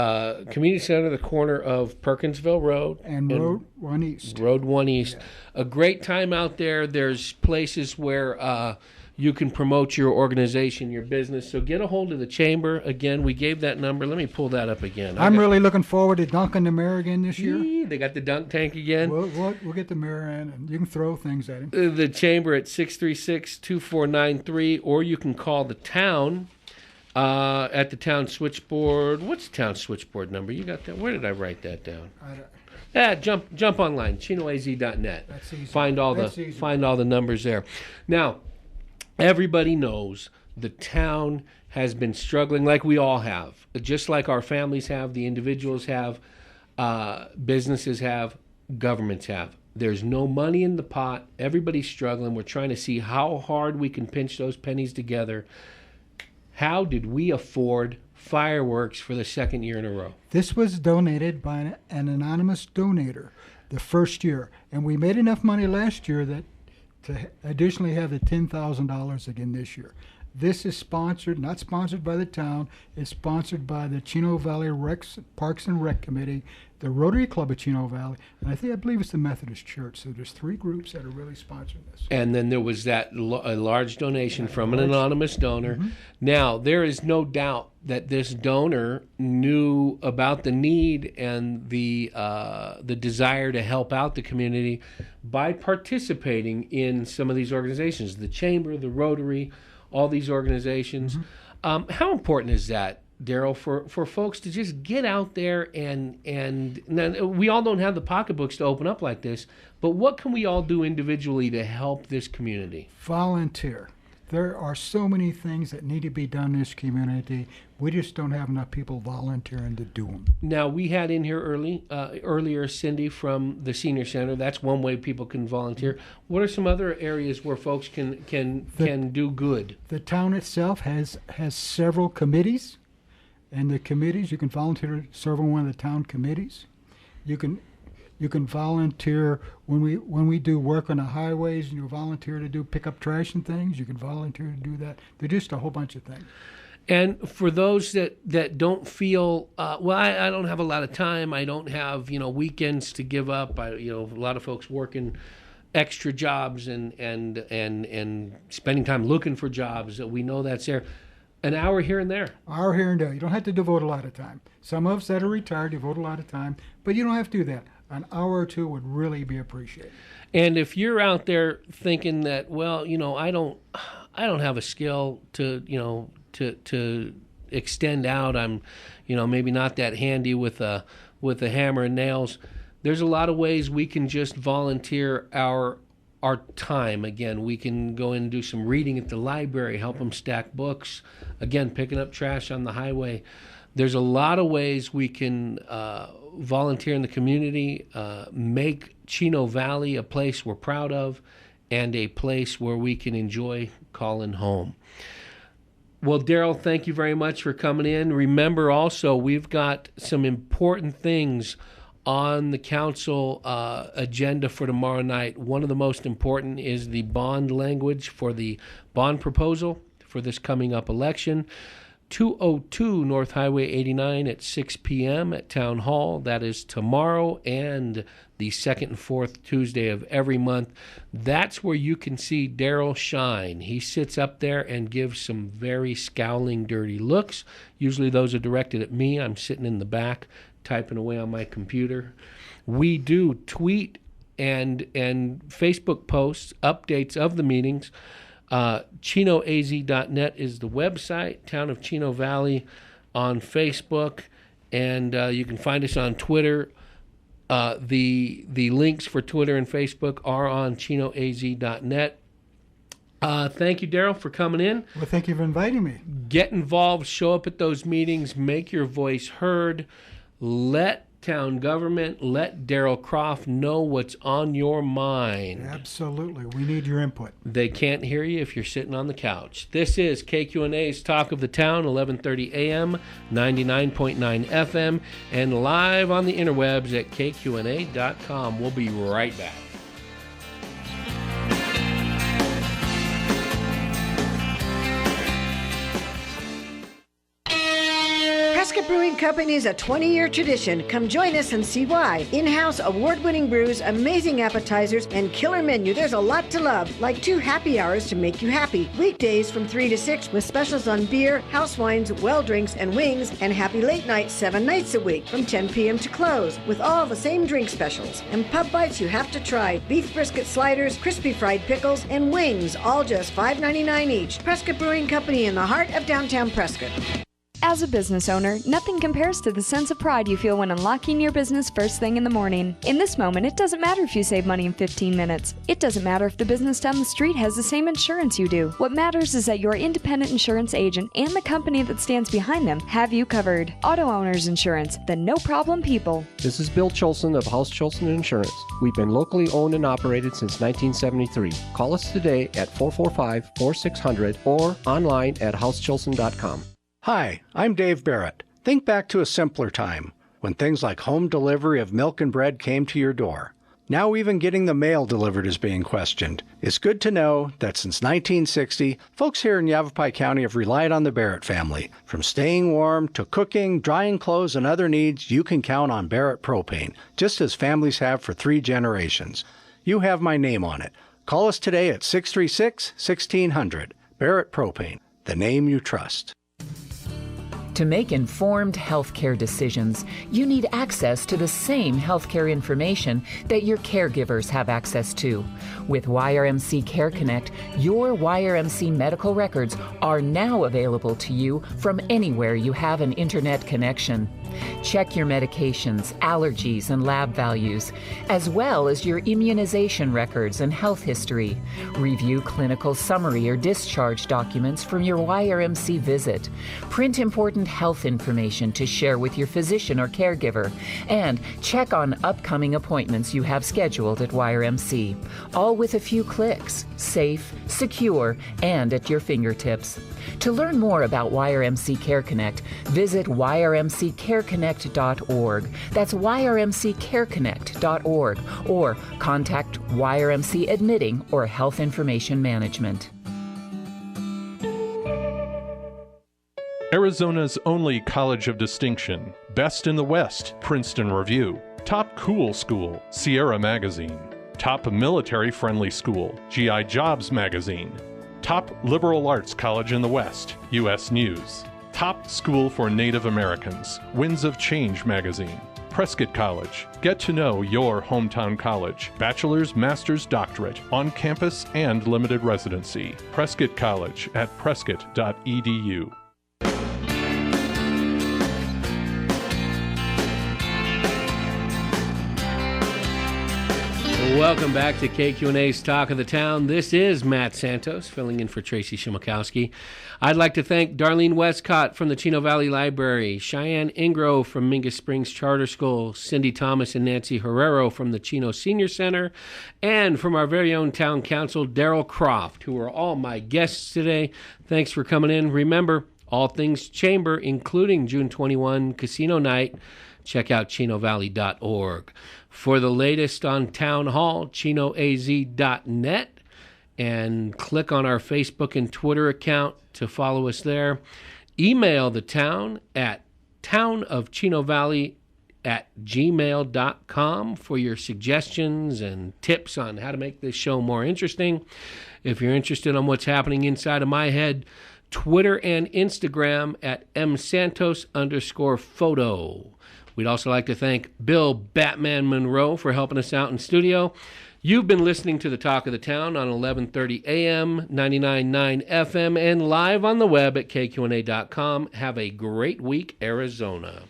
S2: community center, the corner of Perkinsville Road
S5: and Road 1 East.
S2: Road 1 East. Yeah. A great time out there. There's places where you can promote your organization, your business. So get a hold of the Chamber. Again, we gave that number. Let me pull that up again.
S5: I'm really looking forward to dunking the mayor again this year.
S2: They got the dunk tank again.
S5: We'll get the mayor in, and you can throw things at him.
S2: The Chamber at 636-2493, or you can call the town at the town switchboard. What's the town switchboard number? You got that? Where did I write that down? Jump online, chinoaz.net.
S5: That's easy.
S2: Find all the numbers there. Now, everybody knows the town has been struggling, like we all have, just like our families have, the individuals have, businesses have, governments have. There's no money in the pot. Everybody's struggling. We're trying to see how hard we can pinch those pennies together. How did we afford fireworks for the second year in a row?
S5: This was donated by an anonymous donator the first year, and we made enough money last year that to additionally have the $10,000 again this year. This is not sponsored by the town. It's sponsored by the Chino Valley Parks and Rec Committee, the Rotary Club of Chino Valley, and I believe it's the Methodist Church. So there's 3 groups that are really sponsoring this.
S2: And then there was that a large donation from an anonymous donor. Mm-hmm. Now, there is no doubt that this donor knew about the need and the desire to help out the community by participating in some of these organizations, the Chamber, the Rotary, all these organizations. Mm-hmm. How important is that, Daryl, for folks to just get out there and we all don't have the pocketbooks to open up like this, but what can we all do individually to help this community?
S5: Volunteer. There are so many things that need to be done in this community. We just don't have enough people volunteering to do them.
S2: Now, we had in here earlier Cindy from the Senior Center. That's one way people can volunteer. What are some other areas where folks can do good?
S5: The town itself has several committees, and the committees, you can volunteer to serve on one of the town committees. You can volunteer when we do work on the highways, and you volunteer to pick up trash and things. You can volunteer to do that. There's just a whole bunch of things.
S2: And for those that don't feel, I don't have a lot of time. I don't have weekends to give up. A lot of folks working extra jobs and spending time looking for jobs. We know that's there. An hour here and there.
S5: Hour here and there. You don't have to devote a lot of time. Some of us that are retired devote a lot of time, but you don't have to do that. An hour or two would really be appreciated.
S2: And if you're out there thinking that, I don't have a skill to extend out. I'm, maybe not that handy with a hammer and nails. There's a lot of ways we can just volunteer our time. Again, we can go in and do some reading at the library, help them stack books. Again, picking up trash on the highway. There's a lot of ways we can volunteer in the community, make Chino Valley a place we're proud of, and a place where we can enjoy calling home. Well, Daryl, thank you very much for coming in. Remember also, we've got some important things on the council agenda for tomorrow night. One of the most important is the bond language for the bond proposal for this coming up election. 202 North Highway 89 at 6 p.m. at Town Hall. That is tomorrow and the second and fourth Tuesday of every month. That's where you can see Daryl shine. He sits up there and gives some very scowling, dirty looks. Usually those are directed at me. I'm sitting in the back typing away on my computer. We do tweet and Facebook posts, updates of the meetings. ChinoAZ.net is the website. Town of Chino Valley on Facebook, and you can find us on Twitter. The links for Twitter and Facebook are on chinoaz.net. Thank you, Daryl, for coming in.
S5: Well, thank you for inviting me.
S2: Get involved. Show up at those meetings. Make your voice heard. Let town government, let Daryl Croft know what's on your mind.
S5: Absolutely. We need your input.
S2: They can't hear you if you're sitting on the couch. This is KQNA's Talk of the Town, 1130 AM, 99.9 FM, and live on the interwebs at kqna.com. We'll be right back.
S6: Prescott Brewing Company is a 20-year tradition. Come join us and see why. In-house award-winning brews, amazing appetizers, and killer menu. There's a lot to love, like 2 happy hours to make you happy. Weekdays from 3 to 6 with specials on beer, house wines, well drinks, and wings, and happy late nights 7 nights a week from 10 p.m. to close with all the same drink specials. And pub bites you have to try. Beef brisket sliders, crispy fried pickles, and wings, all just $5.99 each. Prescott Brewing Company in the heart of downtown Prescott.
S7: As a business owner, nothing compares to the sense of pride you feel when unlocking your business first thing in the morning. In this moment, it doesn't matter if you save money in 15 minutes. It doesn't matter if the business down the street has the same insurance you do. What matters is that your independent insurance agent and the company that stands behind them have you covered. Auto Owners Insurance, the no-problem people.
S9: This is Bill Cholson of House Cholson Insurance. We've been locally owned and operated since 1973. Call us today at 445-4600 or online at housecholson.com.
S15: Hi, I'm Dave Barrett. Think back to a simpler time, when things like home delivery of milk and bread came to your door. Now even getting the mail delivered is being questioned. It's good to know that since 1960, folks here in Yavapai County have relied on the Barrett family. From staying warm to cooking, drying clothes, and other needs, you can count on Barrett Propane, just as families have for 3 generations. You have my name on it. Call us today at 636-1600. Barrett Propane, the name you trust.
S10: To make informed healthcare decisions, you need access to the same healthcare information that your caregivers have access to. With YRMC Care Connect, your YRMC medical records are now available to you from anywhere you have an internet connection. Check your medications, allergies, and lab values, as well as your immunization records and health history. Review clinical summary or discharge documents from your YRMC visit. Print important health information to share with your physician or caregiver. And check on upcoming appointments you have scheduled at YRMC. All with a few clicks. Safe, secure, and at your fingertips. To learn more about YRMC Care Connect, visit yrmccareconnect.org. That's yrmccareconnect.org, or contact YRMC Admitting or Health Information Management.
S11: Arizona's only college of distinction. Best in the West, Princeton Review. Top cool school, Sierra Magazine. Top military-friendly school, GI Jobs Magazine. Top liberal arts college in the West, U.S. News. Top school for Native Americans, Winds of Change Magazine. Prescott College. Get to know your hometown college. Bachelor's, master's, doctorate, on campus and limited residency. Prescott College at prescott.edu.
S2: Welcome back to KQNA's Talk of the Town. This is Matt Santos, filling in for Tracy Shimokowski. I'd like to thank Darlene Westcott from the Chino Valley Library, Cheyenne Ingro from Mingus Springs Charter School, Cindy Thomas and Nancy Herrero from the Chino Senior Center, and from our very own town council, Daryl Croft, who are all my guests today. Thanks for coming in. Remember, all things Chamber, including June 21 Casino Night. Check out chinovalley.org. For the latest on Town Hall, chinoaz.net, and click on our Facebook and Twitter account to follow us there. Email the town at townofchinovalley@gmail.com for your suggestions and tips on how to make this show more interesting. If you're interested on what's happening inside of my head, Twitter and Instagram at msantos_photo. We'd also like to thank Bill Batman Monroe for helping us out in studio. You've been listening to the Talk of the Town on 1130 AM, 99.9 FM, and live on the web at KQNA.com. Have a great week, Arizona.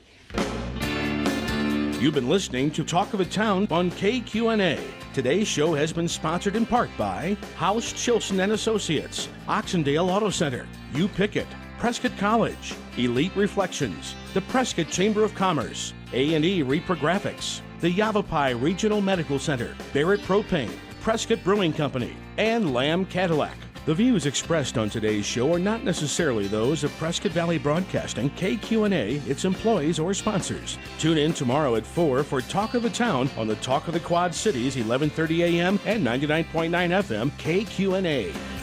S12: You've been listening to Talk of the Town on KQNA. Today's show has been sponsored in part by House Chilson and Associates, Oxendale Auto Center, U Pickett, Prescott College, Elite Reflections, the Prescott Chamber of Commerce, A&E Reprographics, the Yavapai Regional Medical Center, Barrett Propane, Prescott Brewing Company, and Lamb Cadillac. The views expressed on today's show are not necessarily those of Prescott Valley Broadcasting, KQNA, its employees, or sponsors. Tune in tomorrow at 4 for Talk of the Town on the Talk of the Quad Cities, 1130 AM and 99.9 FM, KQNA.